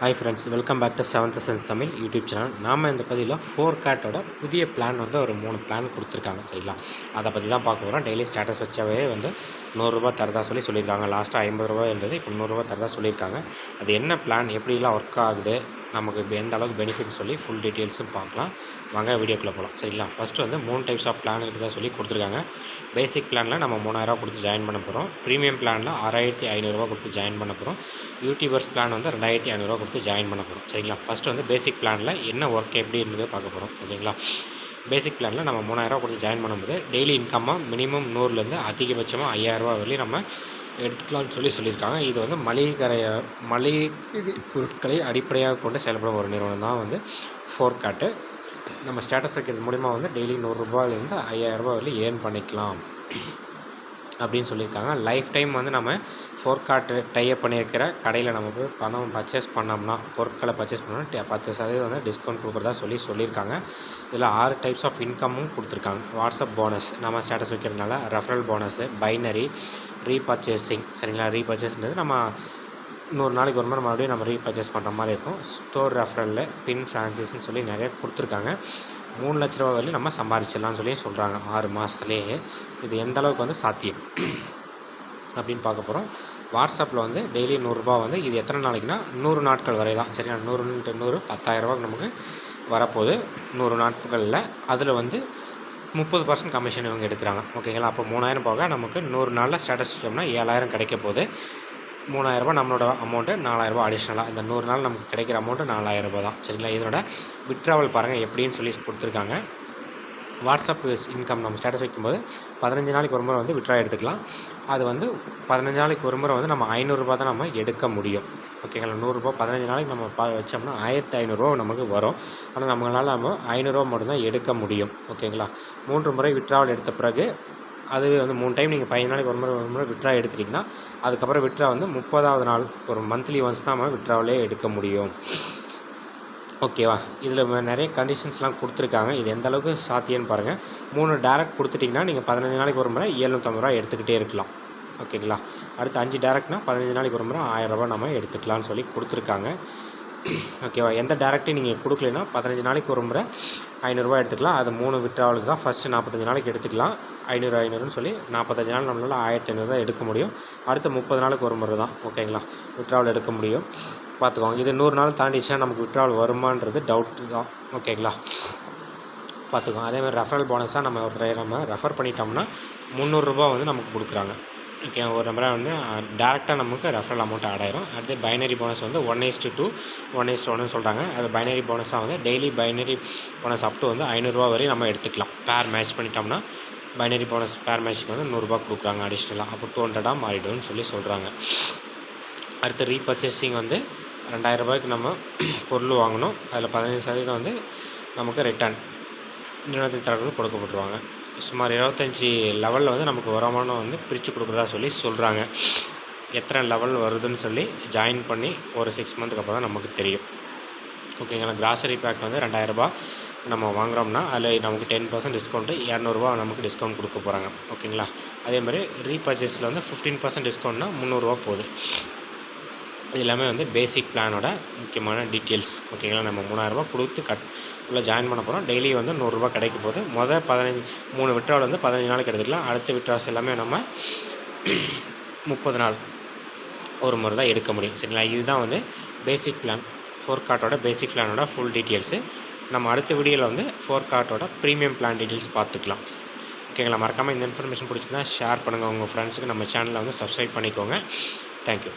Hi friends, welcome back to seventh sense Tamil YouTube channel. நாம் இந்த பதிவில் 4CAT புதிய பிளான் வந்து ஒரு 3 பிளான் கொடுத்துருக்காங்க. சரிங்களா, அதை பற்றி தான் பார்க்க போகிறோம். டெய்லி ஸ்டேட்டஸ் வச்சாவே வந்து 100 ரூபா தரதா சொல்லியிருக்காங்க. லாஸ்ட்டாக 50 ரூபா இருந்தது, இப்போ 100 ரூபா தரதா சொல்லியிருக்காங்க. அது என்ன பிளான், எப்படிலாம் ஒர்க் ஆகுது, நமக்கு இப்போ எந்த அளவுக்கு பெனிஃபிட்னு சொல்லி ஃபுல் டீட்டெயில்ஸும் பார்க்கலாம். வாங்க வீடியோக்குள்ளே போகலாம். சரிங்களா, ஃபஸ்ட்டு வந்து 3 டைப்ஸ் ஆஃப் பிளான் இருக்கிறதா சொல்லி கொடுத்துருக்காங்க. பேசிக் பிளானில் நம்ம 3000 கொடுத்து ஜாயின் பண்ண போகிறோம். ப்ரீமியம் பிளானில் 6500 கொடுத்து ஜாயின் பண்ண போகிறோம். யூடியூபர்ஸ் பிளான் வந்து 2500 கொடுத்து ஜாயின் பண்ண போகிறோம். சரிங்களா, ஃபஸ்ட்டு வந்து பேசிக் பிளானில் என்ன ஒர்க் எப்படி இருந்தது பார்க்க போகிறோம். ஓகேங்களா, பேசிக் பிளானில் நம்ம 3000 கொடுத்து ஜாயின் பண்ணும்போது டெய்லி இன்கம்மாக மினிமம் 100லேருந்து அதிகபட்சமாக 5000 வரையும் நம்ம எடுத்துக்கலாம்னு சொல்லியிருக்காங்க. இது வந்து மளிகை பொருட்களை அடிப்படையாக கொண்டு செயல்படும் ஒரு நிறுவனம் தான் வந்து 4CAT. நம்ம ஸ்டேட்டஸ் வைக்கிறது மூலிமா வந்து டெய்லி 100 ரூபாயிலேருந்து 5000 ரூபா வரையும் ஏர்ன் பண்ணிக்கலாம் அப்படின்னு சொல்லியிருக்காங்க. லைஃப் டைம் வந்து நம்ம 4CAT டைப் பண்ணியிருக்கிற கடையில் நம்ம போய் பணம் பர்ச்சேஸ் பண்ணோம்னா, பொருட்களை பர்ச்சேஸ் பண்ணோம்னா 10% வந்து டிஸ்கவுண்ட் கொடுக்குறதா சொல்லியிருக்காங்க. இதில் 6 டைப்ஸ் ஆஃப் இன்கமும் கொடுத்துருக்காங்க. வாட்ஸ்அப் போனஸ், நம்ம ஸ்டேட்டஸ் வைக்கிறதுனால ரெஃபரல் போனஸு, பைனரி, ரீபர்ச்சேசிங். சரிங்களா, ரீபர்ச்சேஸ்ன்றது நம்ம 100 நாளைக்கு ஒரு முறை மறுபடியும் நம்ம ரீபர்ச்சேஸ் பண்ணுற மாதிரி இருக்கும். ஸ்டோர் ரெஃபரல், பின் ஃப்ரான்ச்சைஸ்ன்னு சொல்லி நிறைய கொடுத்துருக்காங்க. 3 லட்ச ரூபா வரையும் நம்ம சம்பாதிச்சிடலாம்னு சொல்லி சொல்கிறாங்க 6 மாதத்துலேயே. இது எந்த அளவுக்கு வந்து சாத்தியம் அப்படின்னு பார்க்க போகிறோம். வாட்ஸ்அப்பில் வந்து டெய்லி 100 ரூபா வந்து இது எத்தனை நாளைக்குன்னா 100 நாட்கள் வரை தான். சரிங்களா, 100 × 100 10,000 ரூபாய்க்கு நமக்கு வரப்போகுது 100 நாட்களில். அதில் வந்து 30% கமிஷன் இவங்க எடுக்கிறாங்க. ஓகேங்களா, அப்போ 3000 போக நமக்கு 100 நாளில் ஸ்டேட்டஸ் வச்சோம்னா 7000 கிடைக்க போகுது. 3000 ரூபா நம்மளோட அமௌண்ட்டு, 4000 ரூபா அடிஷ்னலாக. இந்த 100 நாள் நமக்கு கிடைக்கிற அமௌண்ட்டு 4000 ரூபா தான். சரிங்களா, இதனோட விட்ராவல் பாருங்கள் எப்படின்னு சொல்லி கொடுத்துருக்காங்க. வாட்ஸ்அப் இன்கம் நம்ம ஸ்டேட்டஸ் வைக்கும்போது 15 நாளைக்கு ஒரு முறை வந்து விட்ரா எடுத்துக்கலாம். அது வந்து 15 நாளைக்கு ஒரு முறை வந்து நம்ம 500 ரூபா தான் நம்ம எடுக்க முடியும். ஓகேங்களா, 100 ரூபா 15 நாளைக்கு நம்ம வச்சோம்னா 1500 ரூபா நமக்கு வரும். ஆனால் நம்மளால் நம்ம 500 ரூபா மட்டும்தான் எடுக்க முடியும். ஓகேங்களா, 3 முறை விட்ராவல் எடுத்த பிறகு அதுவே வந்து 3 டைம் நீங்கள் 15 நாளைக்கு ஒரு முறை விட்ரா எடுத்துட்டிங்கன்னா அதுக்கப்புறம் விட்ரா வந்து 30வது நாள் ஒரு மந்த்லி ஒன்ஸ் தான் நம்ம விட்ராவலே எடுக்க முடியும். ஓகேவா, இதில் நிறைய கண்டிஷன்ஸ்லாம் கொடுத்துருக்காங்க. இது எந்த அளவுக்கு சாத்தியம்னு பாருங்கள். 3 டேரக்ட் கொடுத்துட்டிங்கன்னா நீங்கள் 15 நாளைக்கு ஒரு முறை 750 ரூபா எடுத்துக்கிட்டே இருக்கலாம். ஓகேங்களா, அடுத்து 5 டேரக்ட்னா 15 நாளைக்கு ஒரு முறை 1000 ரூபா நம்ம எடுத்துக்கலாம்னு சொல்லி கொடுத்துருக்காங்க. ஓகேவா, எந்த டேரக்ட்டையும் நீங்கள் கொடுக்கலன்னா 15 நாளைக்கு ஒரு முறை 500 ரூபா எடுத்துக்கலாம். அது 3 விட்ராவலுக்கு தான். ஃபஸ்ட்டு 45 நாளைக்கு எடுத்துக்கலாம் 500 சொல்லி 45 நாள் நம்மளால் 1500 தான் எடுக்க முடியும். அடுத்து 30 நாளுக்கு ஒரு முறை தான் ஓகேங்களா விட்ராவல் எடுக்க முடியும். பார்த்துக்கோங்க, இது 100 நாள் தாண்டிச்சுன்னா நமக்கு விட்ராவல் வருமானது டவுட்டு தான். ஓகேங்களா, பார்த்துக்கோங்க. அதேமாதிரி ரெஃபரல் போனஸாக நம்ம ஒருத்தரை நம்ம ரெஃபர் பண்ணிட்டோம்னா 300 ரூபா வந்து நமக்கு கொடுக்குறாங்க. ஓகே, ஒரு நம்பரை வந்து டேரெக்டாக நமக்கு ரெஃபரல் அமௌண்ட் ஆட் ஆயிரும். அடுத்து பைனரி போனஸ் வந்து 1:2 1:1 சொல்கிறாங்க. அது பைனரி போனஸாக வந்து daily binary bonus up to வந்து 500 ரூபா வரையும் நம்ம எடுத்துக்கலாம். பேர் மேட்ச் பண்ணிட்டோம்னா பைனரி போனஸ் பேர் மேட்ச்சுக்கு வந்து 100 ரூபா கொடுக்குறாங்க அடிஷ்னலாக. அப்போ 200 மாறிடும்னு சொல்லி சொல்கிறாங்க. அடுத்து ரீபர்ச்சேசிங் வந்து 2000 ரூபாய்க்கு நம்ம பொருள் வாங்கணும். அதில் 15% வந்து நமக்கு ரிட்டர்ன் நிறுவனத்தின் தரப்பில் கொடுக்கப்பட்டுருவாங்க. சுமார் 25 லெவலில் வந்து நமக்கு வருமானம் வந்து பிரித்து கொடுக்குறதா சொல்லி சொல்கிறாங்க. எத்தனை லெவல் வருதுன்னு சொல்லி ஜாயின் பண்ணி ஒரு 6 மந்த்துக்கு அப்புறம் தான் நமக்கு தெரியும். ஓகேங்களா, கிராசரி பேக் வந்து 2000 ரூபா நம்ம வாங்குகிறோம்னா அதில் நமக்கு 10% டிஸ்கவுண்ட்டு 200 ரூபா நமக்கு டிஸ்கவுண்ட் கொடுக்க போகிறாங்க. ஓகேங்களா, அதேமாதிரி ரீபர்ச்சேஸில் வந்து 15% டிஸ்கவுண்ட்னா 300 ரூபா போகுது. இது எல்லாமே வந்து பேசிக் பிளானோட முக்கியமான டீட்டெயில்ஸ். ஓகேங்களா, நம்ம 3000 ரூபா கொடுத்து உள்ள ஜாயின் பண்ண போகிறோம். டெய்லி வந்து 100 ரூபா கிடைக்க போகுது. 3 விட்ராவல் வந்து 15 நாளைக்கு எடுத்துக்கலாம். அடுத்த விட்ராஸ் எல்லாமே நம்ம 30 நாள் ஒரு முறை தான் எடுக்க முடியும். சரிங்களா, இதுதான் வந்து பேசிக் பிளான் 4CAT பேசிக் பிளானோட ஃபுல் டீட்டெயில்ஸு. நம்ம அடுத்த வீடியோவில் வந்து 4CAT ப்ரீமியம் பிளான் டீட்டெயில்ஸ் பார்த்துக்கலாம். ஓகேங்களா, மறக்காமல் இந்த இன்ஃபர்மேஷன் பிடிச்சிருந்தா ஷேர் பண்ணுங்கள் உங்கள் ஃப்ரெண்ட்ஸுக்கு. நம்ம சேனலை வந்து சப்ஸ்கிரைப் பண்ணிக்கோங்க. தேங்க்யூ.